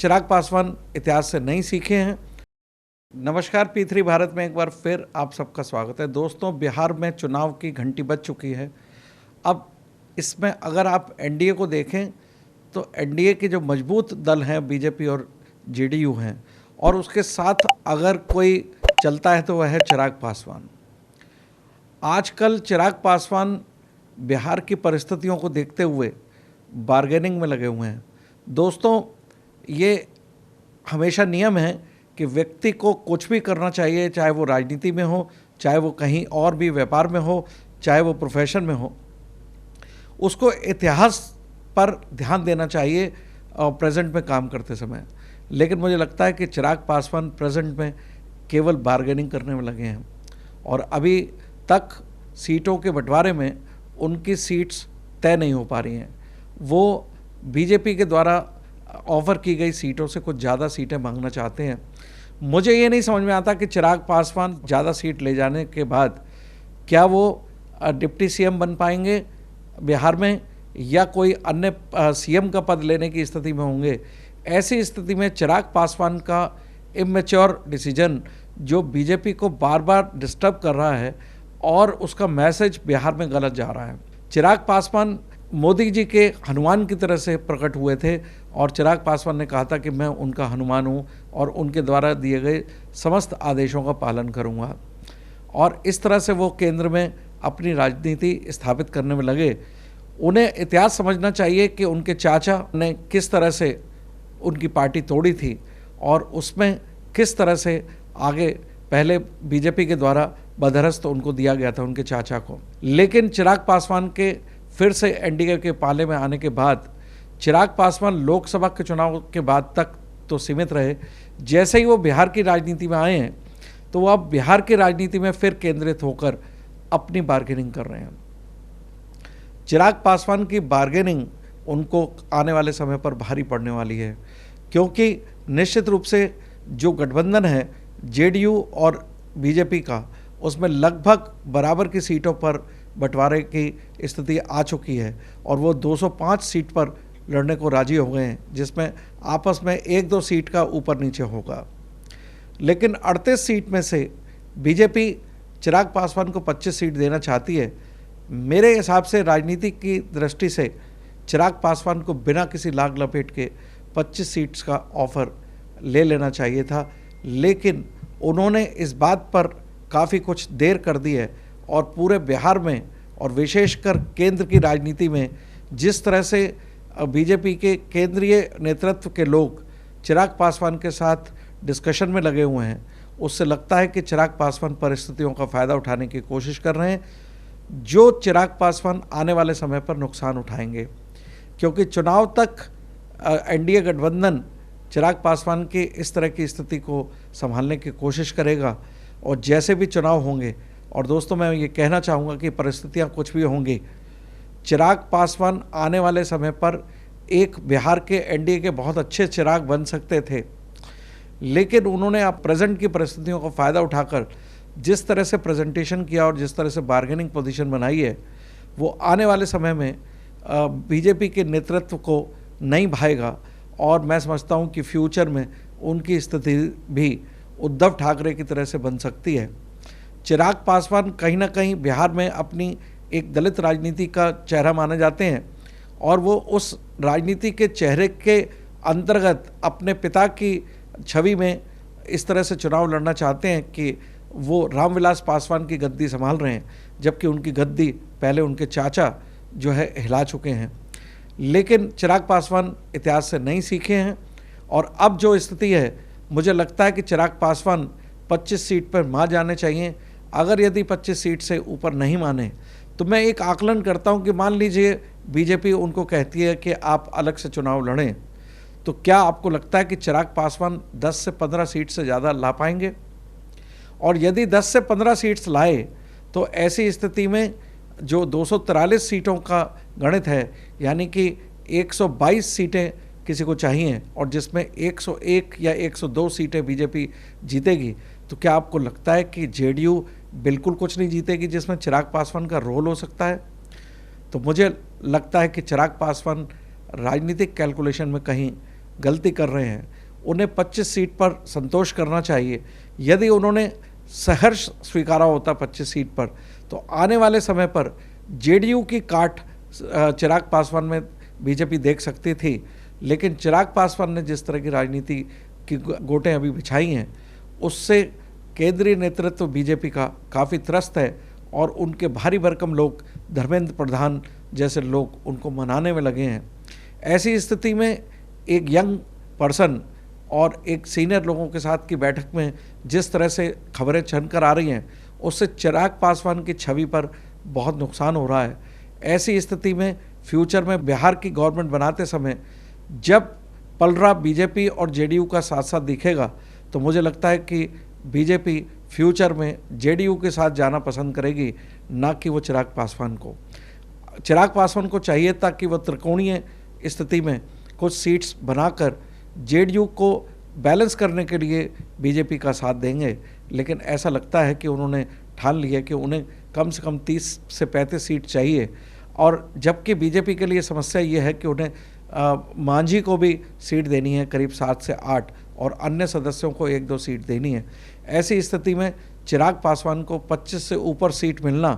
चिराग पासवान इतिहास से नहीं सीखे हैं। नमस्कार, P3 भारत में एक बार फिर आप सबका स्वागत है। दोस्तों, बिहार में चुनाव की घंटी बज चुकी है। अब इसमें अगर आप एनडीए को देखें तो एनडीए के जो मजबूत दल हैं बीजेपी और जेडीयू हैं, और उसके साथ अगर कोई चलता है तो वह है चिराग पासवान। आजकल चिराग पासवान बिहार की परिस्थितियों को देखते हुए बार्गेनिंग में लगे हुए हैं। दोस्तों, ये हमेशा नियम है कि व्यक्ति को कुछ भी करना चाहिए, चाहे वो राजनीति में हो, चाहे वो कहीं और भी व्यापार में हो, चाहे वो प्रोफेशन में हो, उसको इतिहास पर ध्यान देना चाहिए प्रेजेंट में काम करते समय। लेकिन मुझे लगता है कि चिराग पासवान प्रेजेंट में केवल बार्गेनिंग करने में लगे हैं, और अभी तक सीटों के बंटवारे में उनकी सीट्स तय नहीं हो पा रही हैं। वो बीजेपी के द्वारा ऑफ़र की गई सीटों से कुछ ज़्यादा सीटें मांगना चाहते हैं। मुझे ये नहीं समझ में आता कि चिराग पासवान ज़्यादा सीट ले जाने के बाद क्या वो डिप्टी सीएम बन पाएंगे बिहार में, या कोई अन्य सीएम का पद लेने की स्थिति में होंगे। ऐसी स्थिति में चिराग पासवान का इमेच्योर डिसीजन जो बीजेपी को बार बार डिस्टर्ब कर रहा है, और उसका मैसेज बिहार में गलत जा रहा है। चिराग पासवान मोदी जी के हनुमान की तरह से प्रकट हुए थे, और चिराग पासवान ने कहा था कि मैं उनका हनुमान हूँ और उनके द्वारा दिए गए समस्त आदेशों का पालन करूँगा, और इस तरह से वो केंद्र में अपनी राजनीति स्थापित करने में लगे। उन्हें इतिहास समझना चाहिए कि उनके चाचा ने किस तरह से उनकी पार्टी तोड़ी थी, और उसमें किस तरह से आगे पहले बीजेपी के द्वारा बदहरस्त उनको दिया गया था उनके चाचा को। लेकिन चिराग पासवान के फिर से एनडीए के पाले में आने के बाद चिराग पासवान लोकसभा के चुनाव के बाद तक तो सीमित रहे। जैसे ही वो बिहार की राजनीति में आए हैं तो वो अब बिहार की राजनीति में फिर केंद्रित होकर अपनी बार्गेनिंग कर रहे हैं। चिराग पासवान की बार्गेनिंग उनको आने वाले समय पर भारी पड़ने वाली है, क्योंकि निश्चित रूप से जो गठबंधन है जेडीयू और बीजेपी का, उसमें लगभग बराबर की सीटों पर बंटवारे की स्थिति आ चुकी है, और वो 205 सीट पर लड़ने को राजी हो गए हैं, जिसमें आपस में 1-2 सीट का ऊपर नीचे होगा। लेकिन 38 सीट में से बीजेपी चिराग पासवान को 25 सीट देना चाहती है। मेरे हिसाब से राजनीति की दृष्टि से चिराग पासवान को बिना किसी लाग लपेट के 25 सीट्स का ऑफ़र ले लेना चाहिए था, लेकिन उन्होंने इस बात पर काफ़ी कुछ देर कर दी है, और पूरे बिहार में और विशेषकर केंद्र की राजनीति में जिस तरह से बीजेपी के केंद्रीय नेतृत्व के लोग चिराग पासवान के साथ डिस्कशन में लगे हुए हैं, उससे लगता है कि चिराग पासवान परिस्थितियों का फ़ायदा उठाने की कोशिश कर रहे हैं, जो चिराग पासवान आने वाले समय पर नुकसान उठाएंगे। क्योंकि चुनाव तक एनडीए गठबंधन चिराग पासवान की इस तरह की स्थिति को संभालने की कोशिश करेगा, और जैसे भी चुनाव होंगे, और दोस्तों मैं ये कहना चाहूँगा कि परिस्थितियाँ कुछ भी होंगी, चिराग पासवान आने वाले समय पर एक बिहार के एनडीए के बहुत अच्छे चिराग बन सकते थे, लेकिन उन्होंने अब प्रेजेंट की परिस्थितियों का फ़ायदा उठाकर जिस तरह से प्रेजेंटेशन किया और जिस तरह से बार्गेनिंग पोजीशन बनाई है, वो आने वाले समय में बीजेपी के नेतृत्व को नहीं भाएगा, और मैं समझता हूँ कि फ्यूचर में उनकी स्थिति भी उद्धव ठाकरे की तरह से बन सकती है। चिराग पासवान कहीं ना कहीं बिहार में अपनी एक दलित राजनीति का चेहरा माने जाते हैं, और वो उस राजनीति के चेहरे के अंतर्गत अपने पिता की छवि में इस तरह से चुनाव लड़ना चाहते हैं कि वो रामविलास पासवान की गद्दी संभाल रहे हैं, जबकि उनकी गद्दी पहले उनके चाचा जो है हिला चुके हैं। लेकिन चिराग पासवान इतिहास से नहीं सीखे हैं, और अब जो स्थिति है, मुझे लगता है कि चिराग पासवान 25 सीट पर मान जाने चाहिए। अगर यदि 25 सीट से ऊपर नहीं माने तो मैं एक आकलन करता हूं कि मान लीजिए बीजेपी उनको कहती है कि आप अलग से चुनाव लड़ें, तो क्या आपको लगता है कि चिराग पासवान 10 से 15 सीट से ज़्यादा ला पाएंगे? और यदि 10 से 15 सीट्स लाए तो ऐसी स्थिति में जो 243 सीटों का गणित है, यानी कि 122 सीटें किसी को चाहिए, और जिसमें 101 या 102 सीटें बीजेपी जीतेगी, तो क्या आपको लगता है कि जेडीयू बिल्कुल कुछ नहीं जीतेगी जिसमें चिराग पासवान का रोल हो सकता है? तो मुझे लगता है कि चिराग पासवान राजनीतिक कैलकुलेशन में कहीं गलती कर रहे हैं। उन्हें 25 सीट पर संतोष करना चाहिए। यदि उन्होंने सहर्ष स्वीकारा होता 25 सीट पर, तो आने वाले समय पर जेडीयू की काट चिराग पासवान में बीजेपी देख सकती थी। लेकिन चिराग पासवान ने जिस तरह की राजनीति की गोटें अभी बिछाई हैं, उससे केंद्रीय नेतृत्व बीजेपी का काफ़ी त्रस्त है और उनके भारी भरकम लोग, धर्मेंद्र प्रधान जैसे लोग, उनको मनाने में लगे हैं। ऐसी स्थिति में एक यंग पर्सन और एक सीनियर लोगों के साथ की बैठक में जिस तरह से खबरें छनकर आ रही हैं, उससे चिराग पासवान की छवि पर बहुत नुकसान हो रहा है। ऐसी स्थिति में फ्यूचर में बिहार की गवर्नमेंट बनाते समय जब पलड़ा बीजेपी और जेडीयू का साथ साथ दिखेगा, तो मुझे लगता है कि बीजेपी फ्यूचर में जेडीयू के साथ जाना पसंद करेगी, ना कि वो चिराग पासवान को। चिराग पासवान को चाहिए था कि वो त्रिकोणीय स्थिति में कुछ सीट्स बनाकर जेडीयू को बैलेंस करने के लिए बीजेपी का साथ देंगे, लेकिन ऐसा लगता है कि उन्होंने ठान लिया कि उन्हें कम से कम 30 से 35 सीट चाहिए। और जबकि बीजेपी के लिए समस्या ये है कि उन्हें मांझी को भी सीट देनी है करीब 7 से 8 और अन्य सदस्यों को 1-2 सीट देनी है। ऐसी स्थिति में चिराग पासवान को 25 से ऊपर सीट मिलना,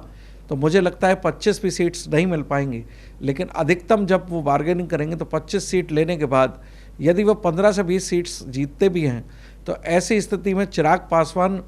तो मुझे लगता है 25 भी सीट्स नहीं मिल पाएंगी, लेकिन अधिकतम जब वो बार्गेनिंग करेंगे तो 25 सीट लेने के बाद यदि वो 15 से 20 सीट्स जीतते भी हैं, तो ऐसी स्थिति में चिराग पासवान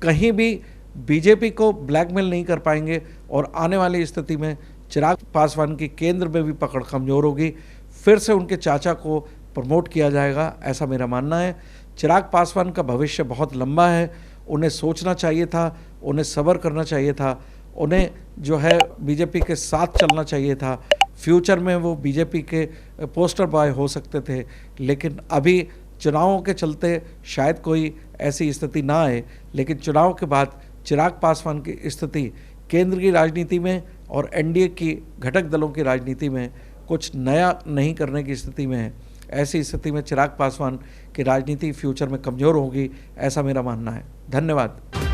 कहीं भी बीजेपी को ब्लैकमेल नहीं कर पाएंगे और आने वाली स्थिति में चिराग पासवान की केंद्र में भी पकड़ कमज़ोर होगी। फिर से उनके चाचा को प्रमोट किया जाएगा, ऐसा मेरा मानना है। चिराग पासवान का भविष्य बहुत लंबा है, उन्हें सोचना चाहिए था, उन्हें सब्र करना चाहिए था, उन्हें जो है बीजेपी के साथ चलना चाहिए था। फ्यूचर में वो बीजेपी के पोस्टर बॉय हो सकते थे, लेकिन अभी चुनावों के चलते शायद कोई ऐसी स्थिति ना आए। लेकिन चुनाव के बाद चिराग पासवान की स्थिति केंद्र की राजनीति में और एनडीए की घटक दलों की राजनीति में कुछ नया नहीं करने की स्थिति में है। ऐसी स्थिति में चिराग पासवान की राजनीति फ्यूचर में कमज़ोर होगी, ऐसा मेरा मानना है। धन्यवाद।